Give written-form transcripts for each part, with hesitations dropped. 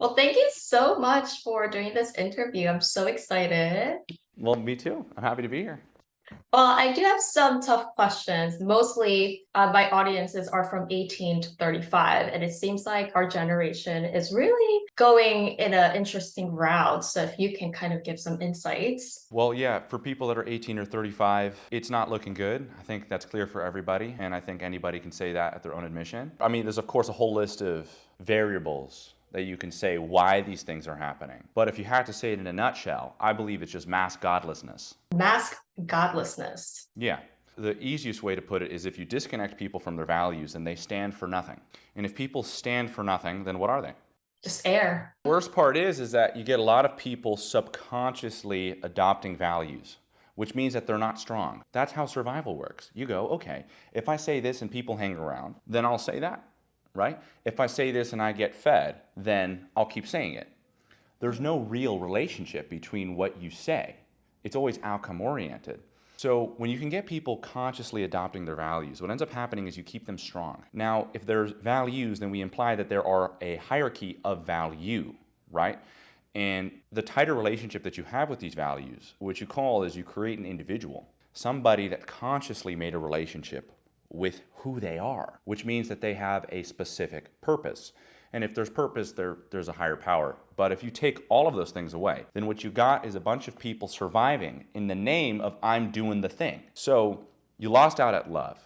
Well, thank you so much for doing this interview. I'm so excited. Well, me too. I'm happy to be here. Well, I do have some tough questions. Mostly, my audiences are from 18 to 35, and it seems like our generation is really going in an interesting route. So, if you can kind of give some insights. Well, yeah, for people that are 18 or 35, it's not looking good. I think that's clear for everybody, and I think anybody can say that at their own admission. I mean, there's of course a whole list of variables that you can say why these things are happening. But if you had to say it in a nutshell, I believe it's just mass godlessness. Mask godlessness. Yeah. The easiest way to put it is if you disconnect people from their values, then they stand for nothing. And if people stand for nothing, then what are they? Just air. Worst part is that you get a lot of people subconsciously adopting values, which means that they're not strong. That's how survival works. You go, okay, if I say this and people hang around, then I'll say that, right? If I say this and I get fed, then I'll keep saying it. There's no real relationship between what you say. It's always outcome oriented. So when you can get people consciously adopting their values, what ends up happening is you keep them strong. Now, if there's values, then we imply that there are a hierarchy of value, right? And the tighter relationship that you have with these values, what you call is you create an individual, somebody that consciously made a relationship with who they are, which means that they have a specific purpose. And if there's purpose, there's a higher power. But if you take all of those things away, then what you got is a bunch of people surviving in the name of I'm doing the thing. So you lost out at love.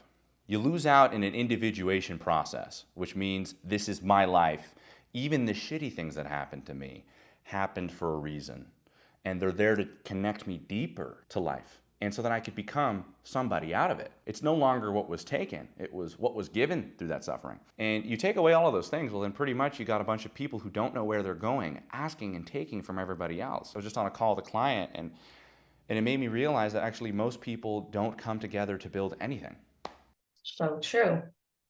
You lose out in an individuation process, which means this is my life. Even the shitty things that happened to me happened for a reason. And they're there to connect me deeper to life. And so that I could become somebody out of it. It's no longer what was taken, it was what was given through that suffering. And you take away all of those things, well, then pretty much you got a bunch of people who don't know where they're going, asking and taking from everybody else. I was just on a call with a client, and it made me realize that actually most people don't come together to build anything. So true.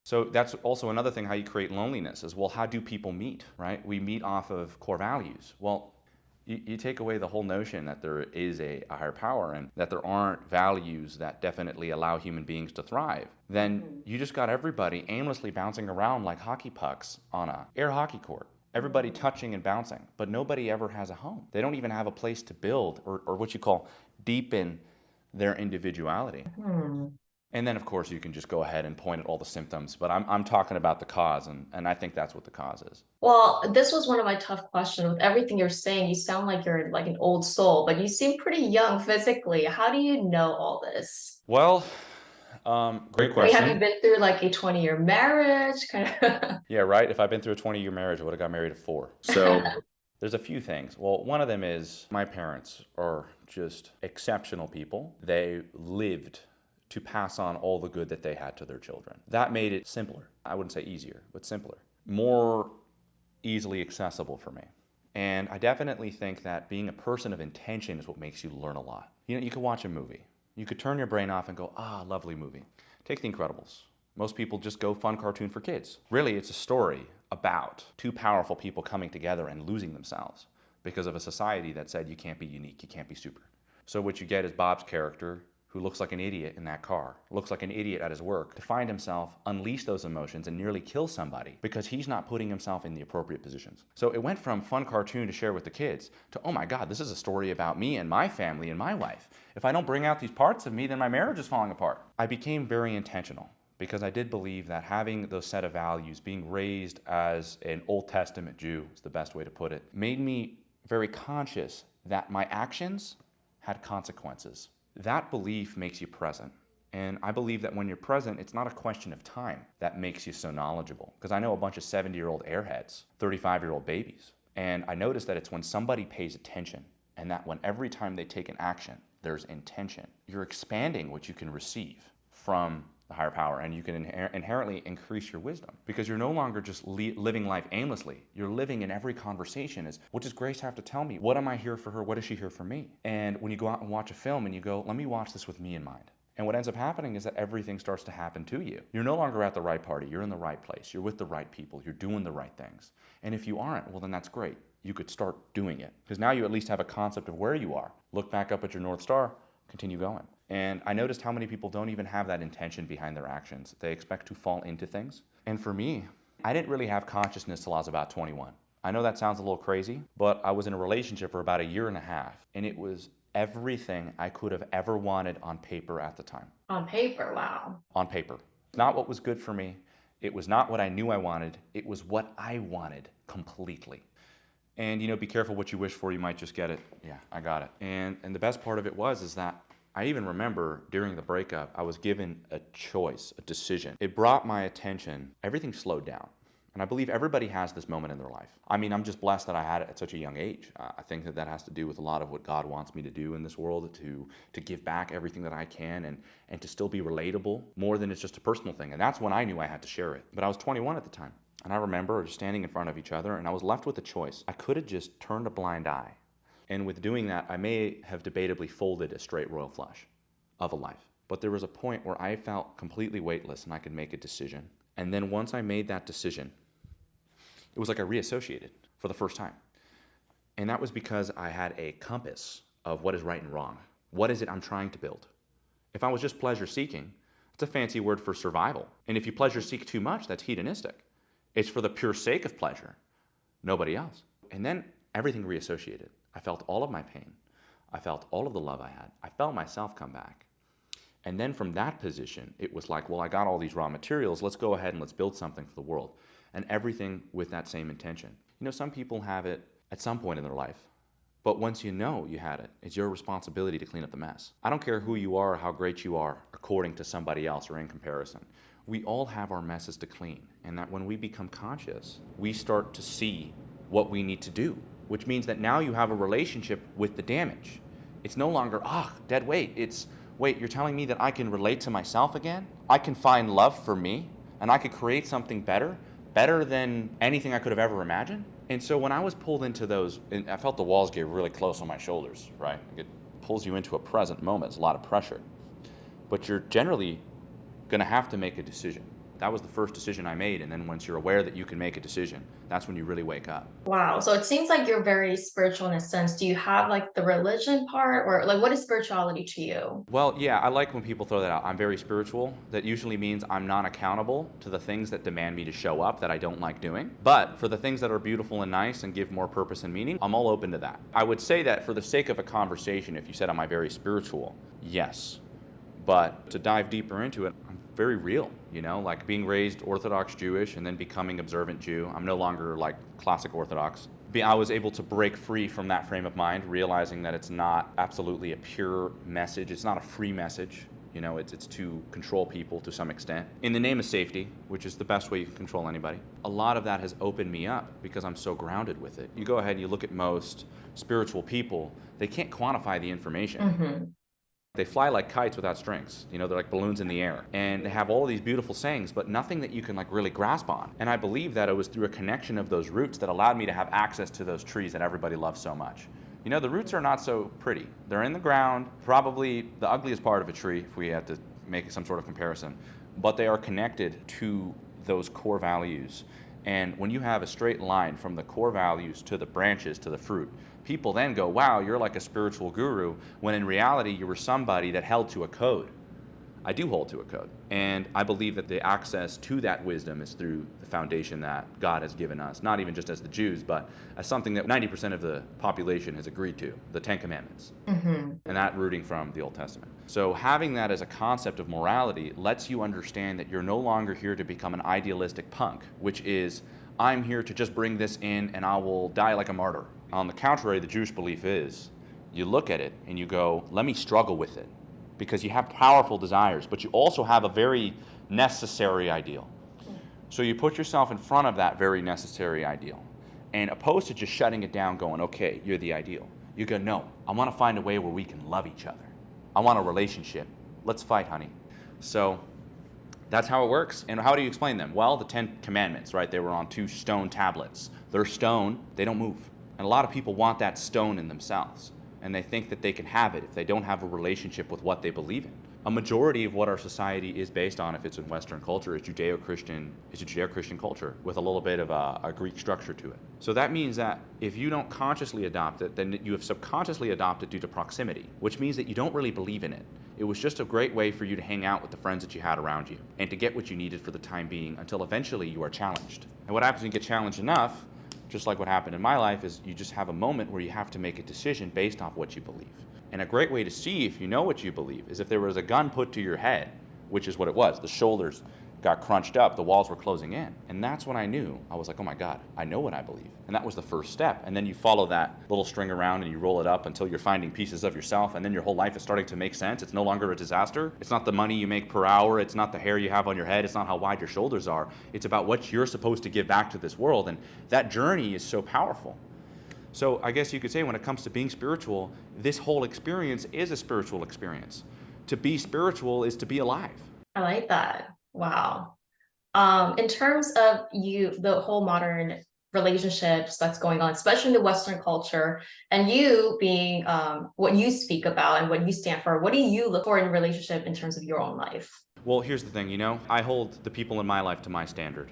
So that's also another thing how you create loneliness is, well, how do people meet, right? We meet off of core values. Well, you take away the whole notion that there is a higher power and that there aren't values that definitely allow human beings to thrive, then you just got everybody aimlessly bouncing around like hockey pucks on a air hockey court. Everybody touching and bouncing, but nobody ever has a home. They don't even have a place to build or what you call deepen their individuality. Hmm. And then, of course, you can just go ahead and point at all the symptoms, but I'm talking about the cause, and I think that's what the cause is. Well, this was one of my tough questions. With everything you're saying, you sound like you're like an old soul, but you seem pretty young physically. How do you know all this? Well, great I mean, have you question. been through like a 20-year marriage? Kind of. Yeah, right. If I'd been through a 20-year marriage, I would have got married at 4. So there's a few things. Well, one of them is my parents are just exceptional people. They lived to pass on all the good that they had to their children. That made it simpler. I wouldn't say easier, but simpler. More easily accessible for me. And I definitely think that being a person of intention is what makes you learn a lot. You know, you could watch a movie. You could turn your brain off and go, lovely movie. Take The Incredibles. Most people just go fun cartoon for kids. Really, it's a story about two powerful people coming together and losing themselves because of a society that said you can't be unique, you can't be super. So what you get is Bob's character, who looks like an idiot in that car, looks like an idiot at his work, to find himself unleash those emotions and nearly kill somebody because he's not putting himself in the appropriate positions. So it went from fun cartoon to share with the kids to, oh my God, this is a story about me and my family and my wife. If I don't bring out these parts of me, then my marriage is falling apart. I became very intentional because I did believe that having those set of values, being raised as an Old Testament Jew, is the best way to put it, made me very conscious that my actions had consequences. That belief makes you present. And I believe that when you're present, it's not a question of time that makes you so knowledgeable. Because I know a bunch of 70-year-old airheads, 35-year-old babies. And I notice that it's when somebody pays attention and that when every time they take an action, there's intention. You're expanding what you can receive from the higher power, and you can inherently increase your wisdom because you're no longer just living life aimlessly. You're living in every conversation is, what does Grace have to tell me? What am I here for her? What is she here for me? And when you go out and watch a film and you go, let me watch this with me in mind. And what ends up happening is that everything starts to happen to you. You're no longer at the right party. You're in the right place. You're with the right people. You're doing the right things. And if you aren't, well, then that's great. You could start doing it because now you at least have a concept of where you are. Look back up at your North Star, continue going. And I noticed how many people don't even have that intention behind their actions. They expect to fall into things. And for me, I didn't really have consciousness till I was about 21. I know that sounds a little crazy, but I was in a relationship for about a year and a half, and it was everything I could have ever wanted on paper at the time. On paper, wow. On paper. Not what was good for me. It was not what I knew I wanted. It was what I wanted completely. And be careful what you wish for, you might just get it. Yeah, I got it. And the best part of it is that I even remember during the breakup, I was given a choice, a decision. It brought my attention, everything slowed down. And I believe everybody has this moment in their life. I mean, I'm just blessed that I had it at such a young age. I think that has to do with a lot of what God wants me to do in this world, to give back everything that I can and to still be relatable more than it's just a personal thing. And that's when I knew I had to share it. But I was 21 at the time. And I remember just standing in front of each other, and I was left with a choice. I could have just turned a blind eye. And with doing that, I may have debatably folded a straight royal flush of a life. But there was a point where I felt completely weightless and I could make a decision. And then once I made that decision, it was like I reassociated for the first time. And that was because I had a compass of what is right and wrong. What is it I'm trying to build? If I was just pleasure seeking, it's a fancy word for survival. And if you pleasure seek too much, that's hedonistic. It's for the pure sake of pleasure, nobody else. And then everything reassociated. I felt all of my pain. I felt all of the love I had. I felt myself come back. And then from that position, it was like, well, I got all these raw materials. Let's go ahead and let's build something for the world. And everything with that same intention. Some people have it at some point in their life. But once you know you had it, it's your responsibility to clean up the mess. I don't care who you are or how great you are according to somebody else or in comparison. We all have our messes to clean. And that when we become conscious, we start to see what we need to do. Which means that now you have a relationship with the damage. It's no longer, dead weight. It's, wait, you're telling me that I can relate to myself again? I can find love for me, and I could create something better than anything I could have ever imagined? And so when I was pulled into those, and I felt the walls get really close on my shoulders, right? It pulls you into a present moment. It's a lot of pressure. But you're generally going to have to make a decision. That was the first decision I made. And then once you're aware that you can make a decision, that's when you really wake up. Wow. So it seems like you're very spiritual in a sense. Do you have like the religion part, or like what is spirituality to you? Well, yeah, I like when people throw that out. I'm very spiritual. That usually means I'm not accountable to the things that demand me to show up that I don't like doing. But for the things that are beautiful and nice and give more purpose and meaning, I'm all open to that. I would say that for the sake of a conversation, if you said, am I very spiritual? Yes. But to dive deeper into it, I'm very real, like being raised Orthodox Jewish and then becoming observant Jew. I'm no longer like classic Orthodox. I was able to break free from that frame of mind, realizing that it's not absolutely a pure message. It's not a free message. It's to control people to some extent. In the name of safety, which is the best way you can control anybody. A lot of that has opened me up because I'm so grounded with it. You go ahead and you look at most spiritual people, they can't quantify the information. Mm-hmm. They fly like kites without strings. They're like balloons in the air. And they have all these beautiful sayings, but nothing that you can like really grasp on. And I believe that it was through a connection of those roots that allowed me to have access to those trees that everybody loves so much. The roots are not so pretty. They're in the ground, probably the ugliest part of a tree, if we had to make some sort of comparison. But they are connected to those core values. And when you have a straight line from the core values to the branches to the fruit, people then go, wow, you're like a spiritual guru, when in reality you were somebody that held to a code. I do hold to a code. And I believe that the access to that wisdom is through the foundation that God has given us, not even just as the Jews, but as something that 90% of the population has agreed to, the 10 Commandments. Mm-hmm. And that rooting from the Old Testament. So having that as a concept of morality lets you understand that you're no longer here to become an idealistic punk, which is, I'm here to just bring this in and I will die like a martyr. On the contrary, the Jewish belief is, you look at it and you go, let me struggle with it. Because you have powerful desires, but you also have a very necessary ideal. So you put yourself in front of that very necessary ideal. And opposed to just shutting it down going, okay, you're the ideal. You go, no, I want to find a way where we can love each other. I want a relationship. Let's fight, honey. So that's how it works. And how do you explain them? Well, the 10 Commandments, right? They were on 2 stone tablets. They're stone, they don't move. And a lot of people want that stone in themselves. And they think that they can have it if they don't have a relationship with what they believe in. A majority of what our society is based on, if it's in Western culture, is Judeo-Christian culture with a little bit of a Greek structure to it. So that means that if you don't consciously adopt it, then you have subconsciously adopted due to proximity, which means that you don't really believe in it. It was just a great way for you to hang out with the friends that you had around you and to get what you needed for the time being until eventually you are challenged. And what happens when you get challenged enough, just like what happened in my life, is you just have a moment where you have to make a decision based off what you believe. And a great way to see if you know what you believe is if there was a gun put to your head, which is what it was. The shoulders got crunched up, the walls were closing in. And that's when I knew. I was like, oh my God, I know what I believe. And that was the first step. And then you follow that little string around and you roll it up until you're finding pieces of yourself, and then your whole life is starting to make sense. It's no longer a disaster. It's not the money you make per hour. It's not the hair you have on your head. It's not how wide your shoulders are. It's about what you're supposed to give back to this world. And that journey is so powerful. So I guess you could say when it comes to being spiritual, this whole experience is a spiritual experience. To be spiritual is to be alive. I like that. Wow. In terms of the whole modern relationships that's going on, especially in the Western culture, and you being what you speak about and what you stand for, what do you look for in a relationship in terms of your own life? Well, here's the thing, I hold the people in my life to my standard.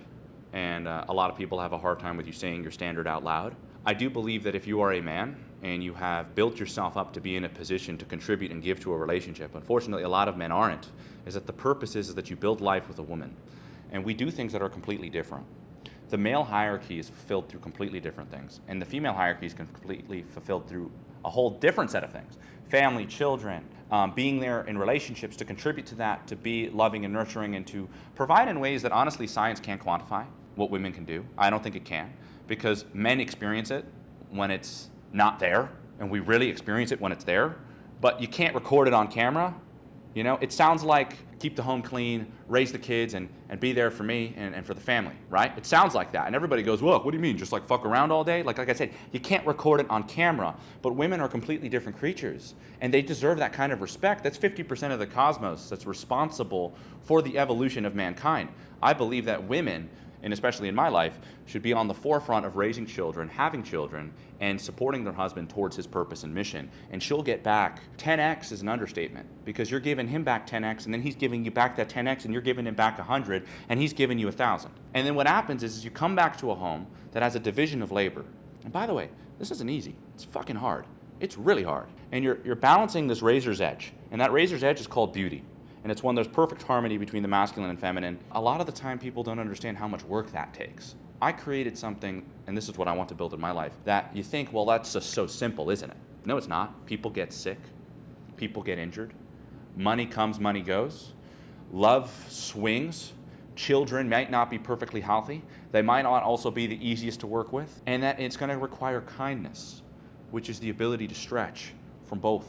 And a lot of people have a hard time with you saying your standard out loud. I do believe that if you are a man and you have built yourself up to be in a position to contribute and give to a relationship, unfortunately a lot of men aren't, is that the purpose is that you build life with a woman. And we do things that are completely different. The male hierarchy is fulfilled through completely different things, and the female hierarchy is completely fulfilled through a whole different set of things. Family, children, being there in relationships to contribute to that, to be loving and nurturing, and to provide in ways that honestly science can't quantify what women can do. I don't think it can, because men experience it when it's not there, and we really experience it when it's there, but you can't record it on camera. It sounds like keep the home clean, raise the kids, and be there for me and for the family, right? It sounds like that. And everybody goes, well, what do you mean? Just like fuck around all day? Like I said, you can't record it on camera, but women are completely different creatures, and they deserve that kind of respect. That's 50% of the cosmos that's responsible for the evolution of mankind. I believe that women, and especially in my life, should be on the forefront of raising children, having children, and supporting their husband towards his purpose and mission. And she'll get back 10x is an understatement, because you're giving him back 10x, and then he's giving you back that 10x, and you're giving him back 100, and he's giving you 1,000. And then what happens is you come back to a home that has a division of labor. And by the way, this isn't easy. It's fucking hard. It's really hard. And you're balancing this razor's edge, and that razor's edge is called beauty. And it's when there's perfect harmony between the masculine and feminine. A lot of the time people don't understand how much work that takes. I created something, and this is what I want to build in my life, that you think, well, that's just so simple, isn't it? No, it's not. People get sick. People get injured. Money comes, money goes. Love swings. Children might not be perfectly healthy. They might not also be the easiest to work with. And that it's going to require kindness, which is the ability to stretch from both.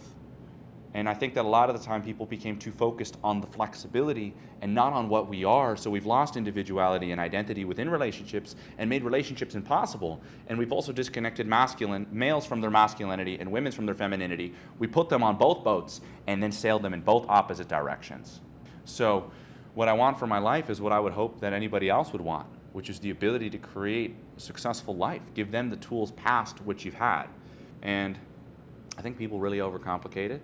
And I think that a lot of the time people became too focused on the flexibility and not on what we are, so we've lost individuality and identity within relationships and made relationships impossible. And we've also disconnected males from their masculinity and women from their femininity. We put them on both boats and then sailed them in both opposite directions. So what I want for my life is what I would hope that anybody else would want, which is the ability to create a successful life, give them the tools past what you've had. And I think people really overcomplicate it.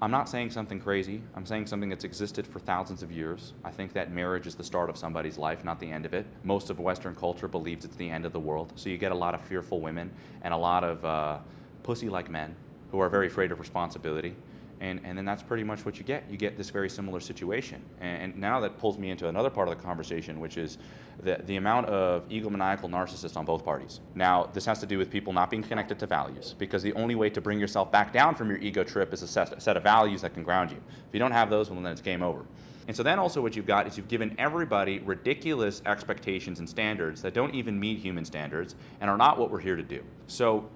I'm not saying something crazy. I'm saying something that's existed for thousands of years. I think that marriage is the start of somebody's life, not the end of it. Most of Western culture believes it's the end of the world. So you get a lot of fearful women and a lot of pussy-like men who are very afraid of responsibility. And then that's pretty much what you get. You get this very similar situation. And now that pulls me into another part of the conversation, which is the amount of egomaniacal narcissists on both parties. Now, this has to do with people not being connected to values, because the only way to bring yourself back down from your ego trip is a set of values that can ground you. If you don't have those, well, then it's game over. And so then also what you've got is you've given everybody ridiculous expectations and standards that don't even meet human standards and are not what we're here to do. So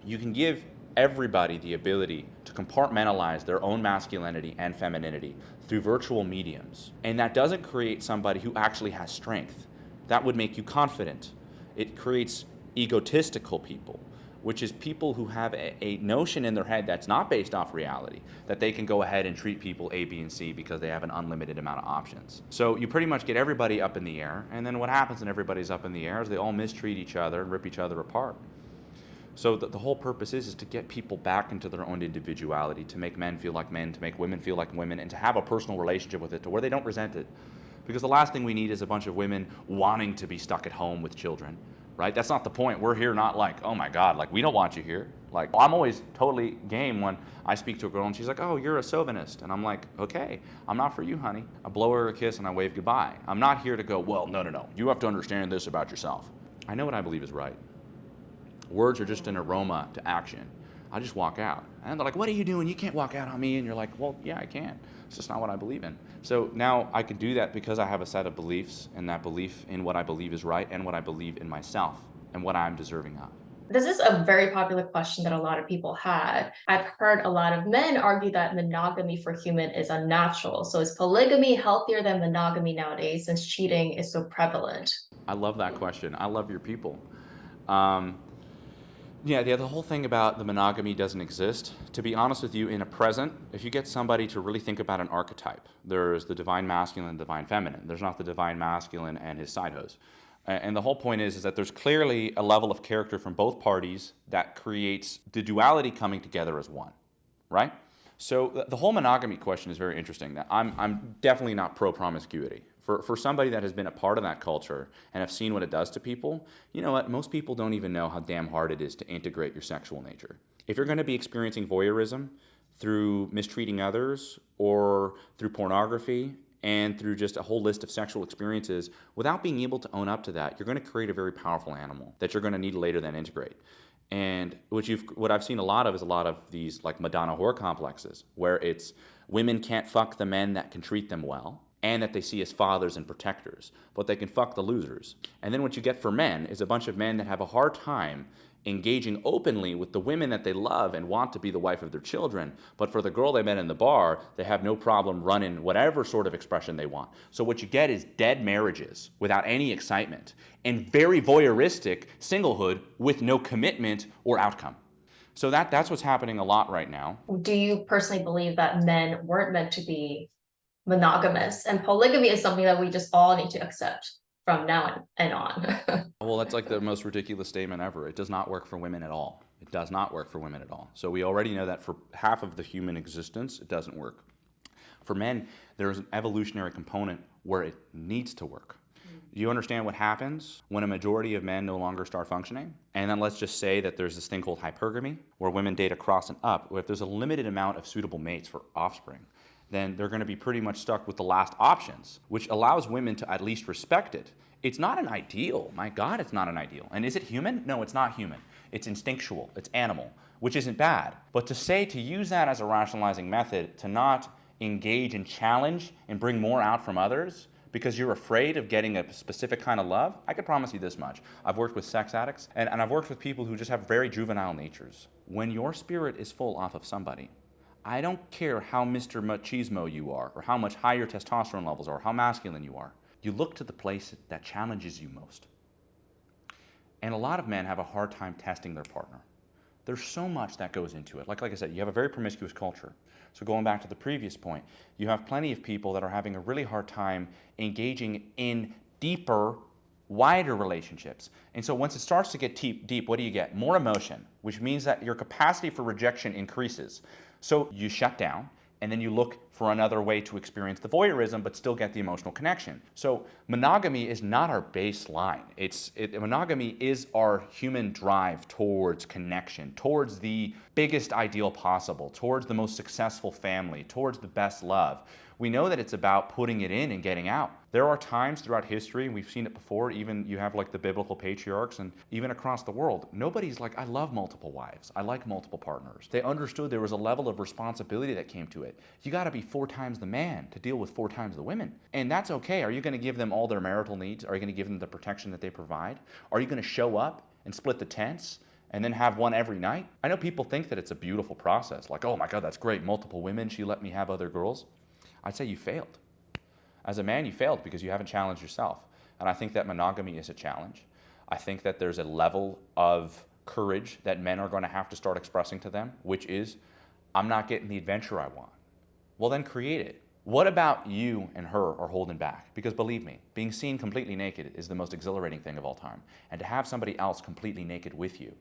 you can give everybody the ability to compartmentalize their own masculinity and femininity through virtual mediums. And that doesn't create somebody who actually has strength. That would make you confident. It creates egotistical people, which is people who have a notion in their head that's not based off reality, that they can go ahead and treat people A, B, and C because they have an unlimited amount of options. So you pretty much get everybody up in the air, and then what happens when everybody's up in the air is they all mistreat each other and rip each other apart. So the whole purpose is to get people back into their own individuality, to make men feel like men, to make women feel like women, and to have a personal relationship with it to where they don't resent it. Because the last thing we need is a bunch of women wanting to be stuck at home with children, right? That's not the point. We're here not like, oh my God, like we don't want you here. Like I'm always totally game when I speak to a girl and she's like, oh, you're a chauvinist. And I'm like, okay, I'm not for you, honey. I blow her a kiss and I wave goodbye. I'm not here to go, well, no. You have to understand this about yourself. I know what I believe is right. Words are just an aroma to action. I just walk out. And they're like, what are you doing? You can't walk out on me. And you're like, well, yeah, I can. It's just not what I believe in. So now I can do that because I have a set of beliefs, and that belief in what I believe is right and what I believe in myself and what I'm deserving of. This is a very popular question that a lot of people had. I've heard a lot of men argue that monogamy for human is unnatural. So is polygamy healthier than monogamy nowadays since cheating is so prevalent? I love that question. I love your people. Um, yeah, the whole thing about the monogamy doesn't exist. To be honest with you, in a present, if you get somebody to really think about an archetype, there's the divine masculine and divine feminine. There's not the divine masculine and his side hose. And the whole point is that there's clearly a level of character from both parties that creates the duality coming together as one, right? So the whole monogamy question is very interesting. I'm definitely not pro-promiscuity. For somebody that has been a part of that culture and have seen what it does to people, you know what? Most people don't even know how damn hard it is to integrate your sexual nature. If you're going to be experiencing voyeurism through mistreating others or through pornography and through just a whole list of sexual experiences, without being able to own up to that, you're going to create a very powerful animal that you're going to need to later then integrate. And what I've seen a lot of is a lot of these like Madonna whore complexes, where it's women can't fuck the men that can treat them well and that they see as fathers and protectors, but they can fuck the losers. And then what you get for men is a bunch of men that have a hard time engaging openly with the women that they love and want to be the wife of their children, but for the girl they met in the bar, they have no problem running whatever sort of expression they want. So what you get is dead marriages without any excitement and very voyeuristic singlehood with no commitment or outcome. So that's what's happening a lot right now. Do you personally believe that men weren't meant to be monogamous and polygamy is something that we just all need to accept from now and on? Well, that's like the most ridiculous statement ever. It does not work for women at all. It does not work for women at all. So we already know that for half of the human existence, it doesn't work. For men, there is an evolutionary component where it needs to work. Do you understand what happens when a majority of men no longer start functioning? And then let's just say that there's this thing called hypergamy, where women date across and up. If there's a limited amount of suitable mates for offspring, then they're going to be pretty much stuck with the last options, which allows women to at least respect it. It's not an ideal. My God, it's not an ideal. And is it human? No, it's not human. It's instinctual. It's animal, which isn't bad. But to use that as a rationalizing method, to not engage and challenge and bring more out from others because you're afraid of getting a specific kind of love, I could promise you this much. I've worked with sex addicts, and I've worked with people who just have very juvenile natures. When your spirit is full off of somebody, I don't care how Mr. Machismo you are, or how much higher testosterone levels are, or how masculine you are. You look to the place that challenges you most. And a lot of men have a hard time testing their partner. There's so much that goes into it. Like I said, you have a very promiscuous culture. So going back to the previous point, you have plenty of people that are having a really hard time engaging in deeper, wider relationships. And so once it starts to get deep, what do you get? More emotion, which means that your capacity for rejection increases. So you shut down, and then you look for another way to experience the voyeurism but still get the emotional connection. So monogamy is not our baseline. Monogamy is our human drive towards connection, towards the biggest ideal possible, towards the most successful family, towards the best love. We know that it's about putting it in and getting out. There are times throughout history, and we've seen it before, even you have like the biblical patriarchs and even across the world, nobody's like, I love multiple wives. I like multiple partners. They understood there was a level of responsibility that came to it. You gotta be 4 times the man to deal with 4 times the women. And that's okay. Are you gonna give them all their marital needs? Are you gonna give them the protection that they provide? Are you gonna show up and split the tents and then have one every night? I know people think that it's a beautiful process. Like, oh my God, that's great. Multiple women, she let me have other girls. I'd say you failed. As a man, you failed because you haven't challenged yourself. And I think that monogamy is a challenge. I think that there's a level of courage that men are going to have to start expressing to them, which is, I'm not getting the adventure I want. Well, then create it. What about you and her are holding back? Because believe me, being seen completely naked is the most exhilarating thing of all time. And to have somebody else completely naked with you,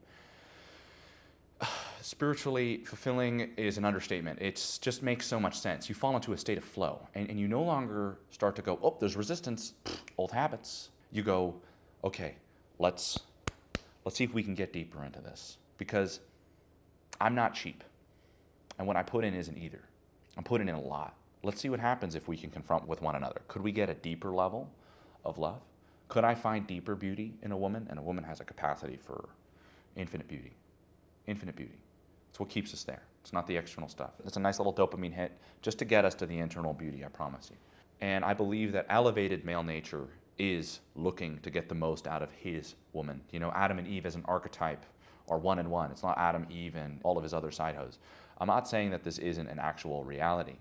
spiritually fulfilling is an understatement. It just makes so much sense. You fall into a state of flow, and you no longer start to go, oh, there's resistance, old habits. You go, okay, let's see if we can get deeper into this, because I'm not cheap, and what I put in isn't either. I'm putting in a lot. Let's see what happens if we can confront with one another. Could we get a deeper level of love? Could I find deeper beauty in a woman? And a woman has a capacity for Infinite beauty. Infinite beauty. It's what keeps us there. It's not the external stuff. It's a nice little dopamine hit just to get us to the internal beauty, I promise you. And I believe that elevated male nature is looking to get the most out of his woman. You know, Adam and Eve as an archetype are one and one. It's not Adam, Eve, and all of his other side hoes. I'm not saying that this isn't an actual reality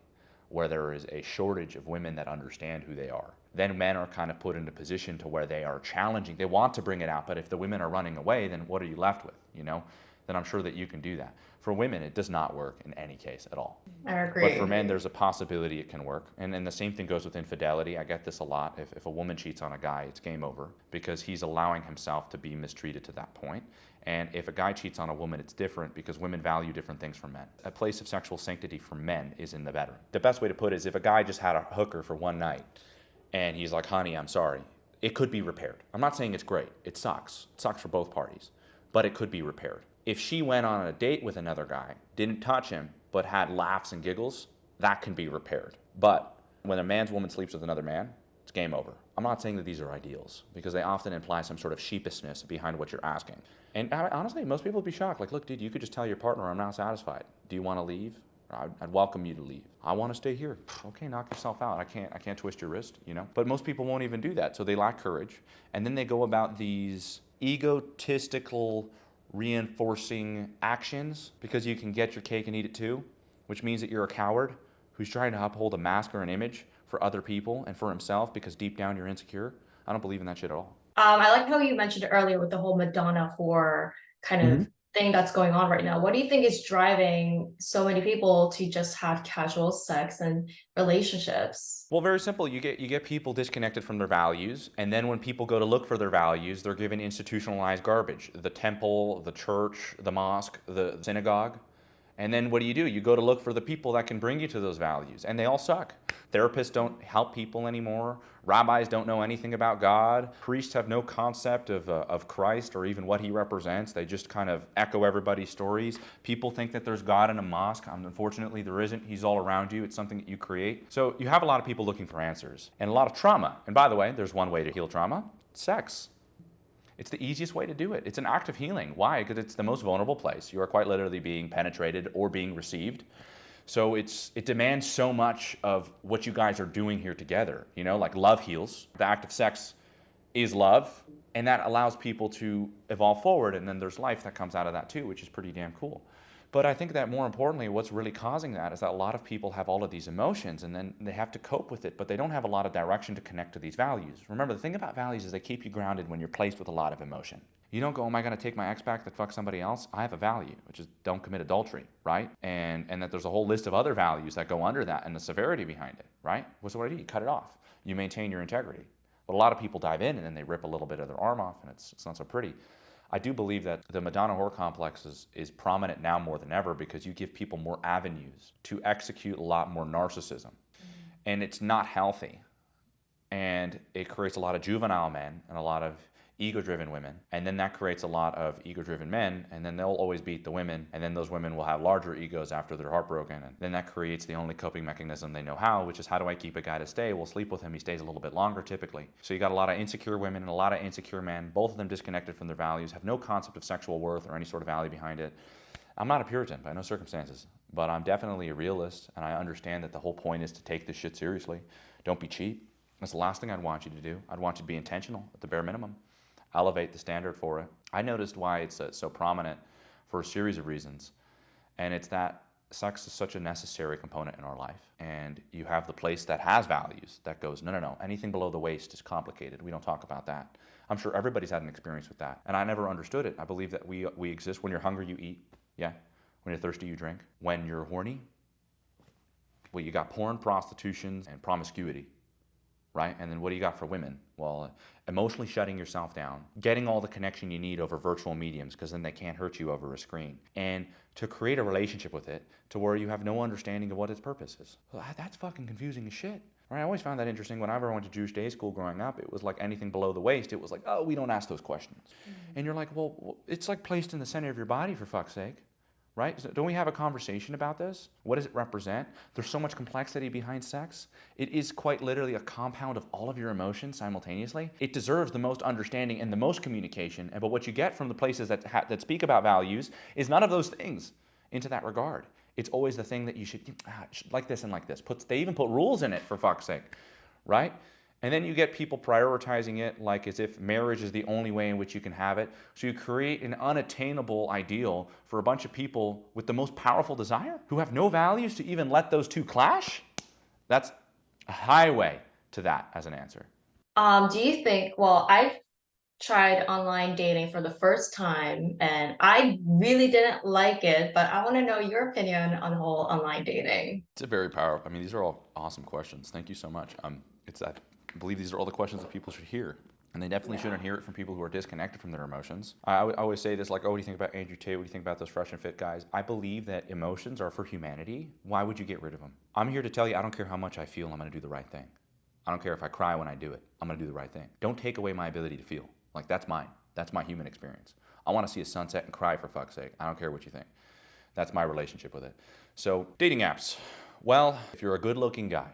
where there is a shortage of women that understand who they are. Then men are kind of put in a position to where they are challenging. They want to bring it out, but if the women are running away, then what are you left with, you know? Then I'm sure that you can do that. For women, it does not work in any case at all. I agree. But for men, there's a possibility it can work. And then the same thing goes with infidelity. I get this a lot. If a woman cheats on a guy, it's game over because he's allowing himself to be mistreated to that point. And if a guy cheats on a woman, it's different because women value different things from men. A place of sexual sanctity for men is in the bedroom. The best way to put it is if a guy just had a hooker for one night and he's like, honey, I'm sorry, it could be repaired. I'm not saying it's great. It sucks. It sucks for both parties. But it could be repaired. If she went on a date with another guy, didn't touch him, but had laughs and giggles, that can be repaired. But when a man's woman sleeps with another man, it's game over. I'm not saying that these are ideals because they often imply some sort of sheepishness behind what you're asking. And honestly, most people would be shocked. Like, look, dude, you could just tell your partner, I'm not satisfied. Do you want to leave? I'd welcome you to leave. I want to stay here. Okay, knock yourself out. I can't twist your wrist, you know? But most people won't even do that, so they lack courage. And then they go about these egotistical reinforcing actions because you can get your cake and eat it too, which means that you're a coward who's trying to uphold a mask or an image for other people and for himself because deep down you're insecure. I don't believe in that shit at all. I like how you mentioned earlier with the whole Madonna whore kind of thing that's going on right now. What do you think is driving so many people to just have casual sex and relationships? Well, very simple. You get people disconnected from their values, and then when people go to look for their values, they're given institutionalized garbage. The temple, the church, the mosque, the synagogue. And then what do? You go to look for the people that can bring you to those values, and they all suck. Therapists don't help people anymore. Rabbis don't know anything about God. Priests have no concept of Christ or even what he represents. They just kind of echo everybody's stories. People think that there's God in a mosque. Unfortunately, there isn't. He's all around you. It's something that you create. So you have a lot of people looking for answers and a lot of trauma. And by the way, there's one way to heal trauma: sex. It's the easiest way to do it. It's an act of healing. Why? Because it's the most vulnerable place. You are quite literally being penetrated or being received. So it demands so much of what you guys are doing here together. You know, like love heals. The act of sex is love, and that allows people to evolve forward, and then there's life that comes out of that too, which is pretty damn cool. But I think that more importantly, what's really causing that is that a lot of people have all of these emotions and then they have to cope with it, but they don't have a lot of direction to connect to these values. Remember, the thing about values is they keep you grounded when you're placed with a lot of emotion. You don't go, am I going to take my ex back that fuck somebody else? I have a value, which is don't commit adultery, right? And that there's a whole list of other values that go under that and the severity behind it, right? What's what I do? You cut it off. You maintain your integrity. But a lot of people dive in and then they rip a little bit of their arm off and it's not so pretty. I do believe that the Madonna whore complex is prominent now more than ever because you give people more avenues to execute a lot more narcissism. And it's not healthy. And it creates a lot of juvenile men and a lot of ego-driven women. And then that creates a lot of ego-driven men, and then they'll always beat the women, and then those women will have larger egos after they're heartbroken. And then that creates the only coping mechanism they know how, which is how do I keep a guy to stay? We'll sleep with him, he stays a little bit longer typically. So you got a lot of insecure women and a lot of insecure men, both of them disconnected from their values, have no concept of sexual worth or any sort of value behind it. I'm not a Puritan by no circumstances, but I'm definitely a realist, and I understand that the whole point is to take this shit seriously. Don't be cheap. That's the last thing I'd want you to do. I'd want you to be intentional at the bare minimum. Elevate the standard for it. I noticed why it's so prominent for a series of reasons, and it's that sex is such a necessary component in our life, and you have the place that has values that goes, no, anything below the waist is complicated. We don't talk about that. I'm sure everybody's had an experience with that, and I never understood it. I believe that we exist. When you're hungry, you eat. Yeah. When you're thirsty, you drink. When you're horny, well, you got porn, prostitution, and promiscuity. Right? And then what do you got for women? Well, emotionally shutting yourself down, getting all the connection you need over virtual mediums because then they can't hurt you over a screen, and to create a relationship with it to where you have no understanding of what its purpose is. Well, that's fucking confusing as shit. Right? I always found that interesting. Whenever I went to Jewish day school growing up, it was like anything below the waist. It was like, oh, we don't ask those questions. And you're like, well, it's like placed in the center of your body for fuck's sake. right? So don't we have a conversation about this? What does it represent? There's so much complexity behind sex. It is quite literally a compound of all of your emotions simultaneously. It deserves the most understanding and the most communication. But what you get from the places that speak about values is none of those things into that regard. It's always the thing that you should like this and like this. They even put rules in it, for fuck's sake, right? And then you get people prioritizing it like as if marriage is the only way in which you can have it. So you create an unattainable ideal for a bunch of people with the most powerful desire who have no values to even let those two clash. That's a highway to that as an answer. Do you think, well, I've tried online dating for the first time and I really didn't like it, but I want to know your opinion on the whole online dating. It's a very powerful, I mean, these are all awesome questions. Thank you so much. I believe these are all the questions that people should hear. And they definitely shouldn't hear it from people who are disconnected from their emotions. I always say this, like, oh, what do you think about Andrew Tate? What do you think about those fresh and fit guys? I believe that emotions are for humanity. Why would you get rid of them? I'm here to tell you, I don't care how much I feel, I'm going to do the right thing. I don't care if I cry when I do it. I'm going to do the right thing. Don't take away my ability to feel. Like, that's mine. That's my human experience. I want to see a sunset and cry, for fuck's sake. I don't care what you think. That's my relationship with it. So, dating apps. Well, if you're a good-looking guy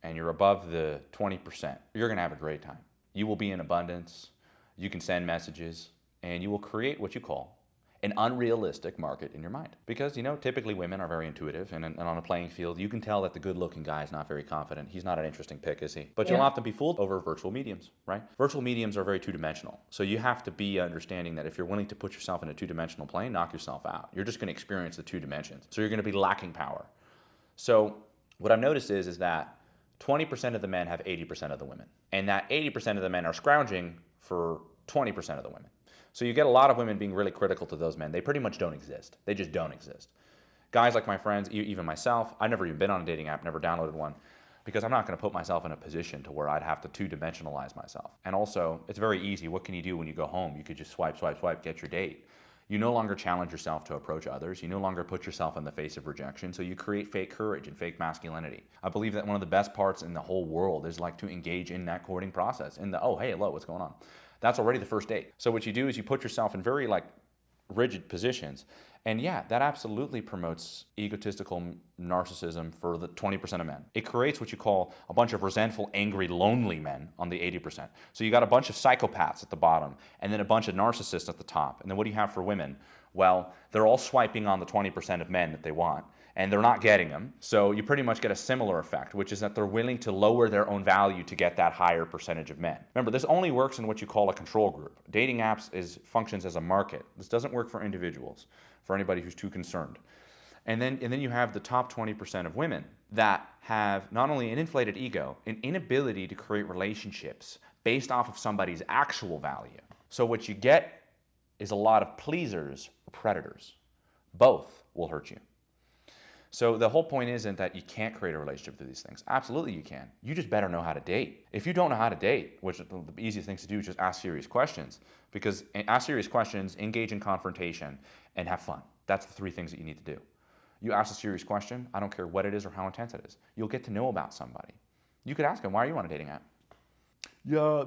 and you're above the 20%, you're going to have a great time. You will be in abundance. You can send messages, and you will create what you call an unrealistic market in your mind. Because, typically women are very intuitive, and on a playing field, you can tell that the good-looking guy is not very confident. He's not an interesting pick, is he? But you'll often be fooled over virtual mediums, right? Virtual mediums are very two-dimensional. So you have to be understanding that if you're willing to put yourself in a two-dimensional plane, knock yourself out. You're just going to experience the two dimensions. So you're going to be lacking power. So what I've noticed is that 20% of the men have 80% of the women. And that 80% of the men are scrounging for 20% of the women. So you get a lot of women being really critical to those men. They pretty much don't exist. They just don't exist. Guys like my friends, even myself, I've never even been on a dating app, never downloaded one, because I'm not going to put myself in a position to where I'd have to two-dimensionalize myself. And also, it's very easy. What can you do when you go home? You could just swipe, get your date. You no longer challenge yourself to approach others. You no longer put yourself in the face of rejection. So you create fake courage and fake masculinity. I believe that one of the best parts in the whole world is like to engage in that courting process. In the, oh, hey, hello, what's going on? That's already the first date. So what you do is you put yourself in very rigid positions. And yeah, that absolutely promotes egotistical narcissism for the 20% of men. It creates what you call a bunch of resentful, angry, lonely men on the 80%. So you got a bunch of psychopaths at the bottom and then a bunch of narcissists at the top. And then what do you have for women? Well, they're all swiping on the 20% of men that they want, and they're not getting them. So you pretty much get a similar effect, which is that they're willing to lower their own value to get that higher percentage of men. Remember, this only works in what you call a control group. Dating apps functions as a market. This doesn't work for individuals, for anybody who's too concerned. And then you have the top 20% of women that have not only an inflated ego, an inability to create relationships based off of somebody's actual value. So what you get is a lot of pleasers or predators. Both will hurt you. So the whole point isn't that you can't create a relationship through these things. Absolutely you can. You just better know how to date. If you don't know how to date, which the easiest things to do is just ask serious questions. Because ask serious questions, engage in confrontation, and have fun. That's the three things that you need to do. You ask a serious question, I don't care what it is or how intense it is. You'll get to know about somebody. You could ask them, why are you on a dating app? Yeah,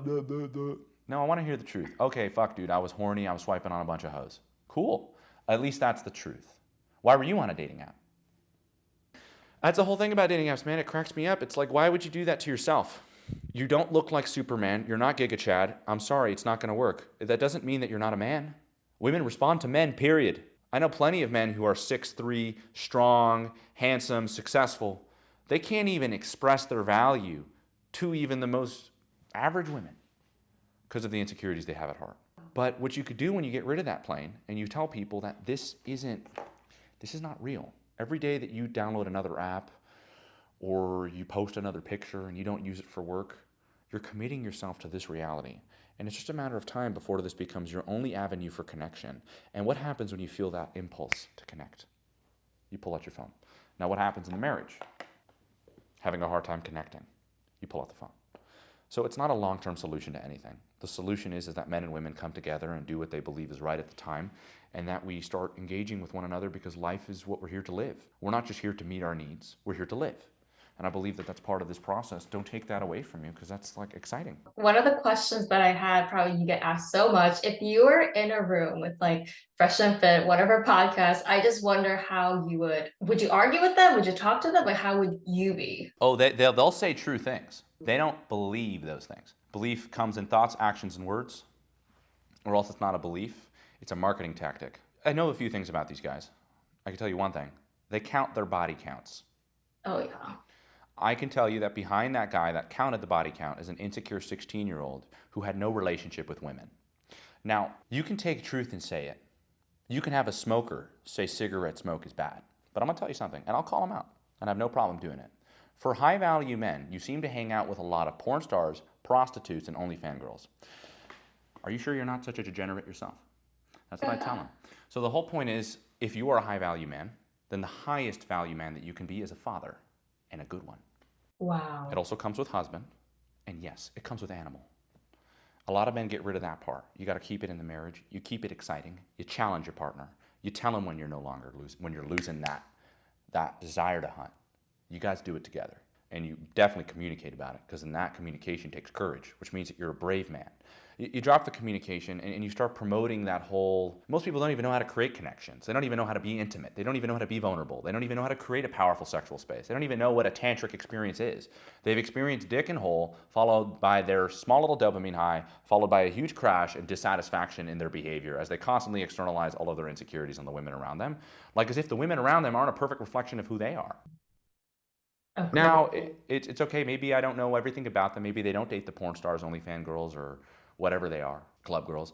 No, I want to hear the truth. Okay, fuck, dude, I was horny, I was swiping on a bunch of hoes. Cool. At least that's the truth. Why were you on a dating app? That's the whole thing about dating apps, man. It cracks me up. It's like, why would you do that to yourself? You don't look like Superman. You're not Giga Chad. I'm sorry, it's not going to work. That doesn't mean that you're not a man. Women respond to men, period. I know plenty of men who are 6'3", strong, handsome, successful. They can't even express their value to even the most average women because of the insecurities they have at heart. But what you could do when you get rid of that plane and you tell people that this is not real. Every day that you download another app or you post another picture and you don't use it for work, you're committing yourself to this reality. And it's just a matter of time before this becomes your only avenue for connection. And what happens when you feel that impulse to connect? You pull out your phone. Now what happens in the marriage? Having a hard time connecting. You pull out the phone. So it's not a long-term solution to anything. The solution is that men and women come together and do what they believe is right at the time, and that we start engaging with one another because life is what we're here to live. We're not just here to meet our needs, we're here to live. And I believe that that's part of this process. Don't take that away from you, because that's like exciting. One of the questions that I had, probably you get asked so much, if you were in a room with like Fresh and Fit, whatever podcast, I just wonder how you would you argue with them? Would you talk to them? Like, how would you be? Oh, they'll say true things. They don't believe those things. Belief comes in thoughts, actions, and words, or else it's not a belief. It's a marketing tactic. I know a few things about these guys. I can tell you one thing. They count their body counts. Oh, yeah. I can tell you that behind that guy that counted the body count is an insecure 16-year-old who had no relationship with women. Now, you can take truth and say it. You can have a smoker say cigarette smoke is bad. But I'm going to tell you something, and I'll call them out, and I have no problem doing it. For high-value men, you seem to hang out with a lot of porn stars, prostitutes, and OnlyFans girls. Are you sure you're not such a degenerate yourself? That's what I tell them. So the whole point is, if you are a high-value man, then the highest value man that you can be is a father, and a good one. Wow. It also comes with husband, and yes, it comes with animal. A lot of men get rid of that part. You got to keep it in the marriage. You keep it exciting. You challenge your partner. You tell him when you're no longer when you're losing that desire to hunt. You guys do it together, and you definitely communicate about it, because in that communication takes courage, which means that you're a brave man. You drop the communication and you start promoting that whole, most people don't even know how to create connections. They don't even know how to be intimate. They don't even know how to be vulnerable. They don't even know how to create a powerful sexual space. They don't even know what a tantric experience is. They've experienced dick and hole, followed by their small little dopamine high, followed by a huge crash and dissatisfaction in their behavior as they constantly externalize all of their insecurities on the women around them, like as if the women around them aren't a perfect reflection of who they are. Okay. Now, it's okay. Maybe I don't know everything about them. Maybe they don't date the porn stars, OnlyFans girls, or whatever they are, club girls.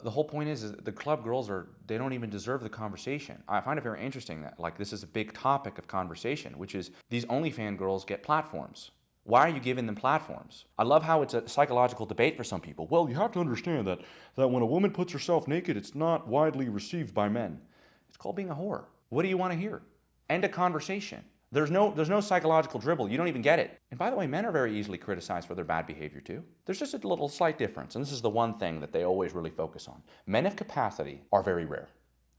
The whole point is the club girls they don't even deserve the conversation. I find it very interesting that like this is a big topic of conversation, which is these OnlyFans girls get platforms. Why are you giving them platforms? I love how it's a psychological debate for some people. Well, you have to understand that when a woman puts herself naked, it's not widely received by men. It's called being a whore. What do you want to hear? End of conversation. There's no psychological dribble. You don't even get it. And by the way, men are very easily criticized for their bad behavior too. There's just a little slight difference, and this is the one thing that they always really focus on. Men of capacity are very rare.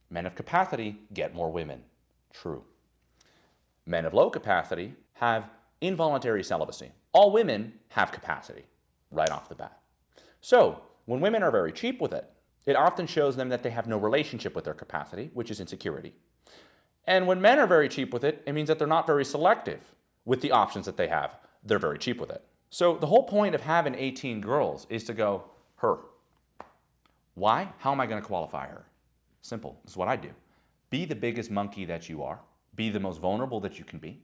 Men of capacity get more women. True. Men of low capacity have involuntary celibacy. All women have capacity right off the bat. So when women are very cheap with it, it often shows them that they have no relationship with their capacity, which is insecurity. And when men are very cheap with it, it means that they're not very selective with the options that they have. They're very cheap with it. So the whole point of having 18 girls is to go, her. Why? How am I going to qualify her? Simple. This is what I do. Be the biggest monkey that you are. Be the most vulnerable that you can be.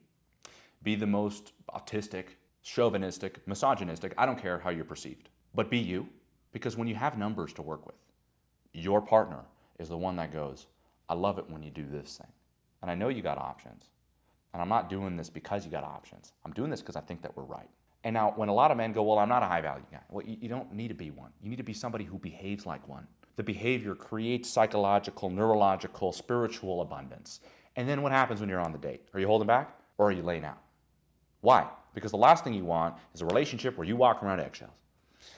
Be the most autistic, chauvinistic, misogynistic. I don't care how you're perceived. But be you, because when you have numbers to work with, your partner is the one that goes, I love it when you do this thing. And I know you got options. And I'm not doing this because you got options. I'm doing this because I think that we're right. And now when a lot of men go, well, I'm not a high value guy. Well, you don't need to be one. You need to be somebody who behaves like one. The behavior creates psychological, neurological, spiritual abundance. And then what happens when you're on the date? Are you holding back or are you laying out? Why? Because the last thing you want is a relationship where you walk around eggshells.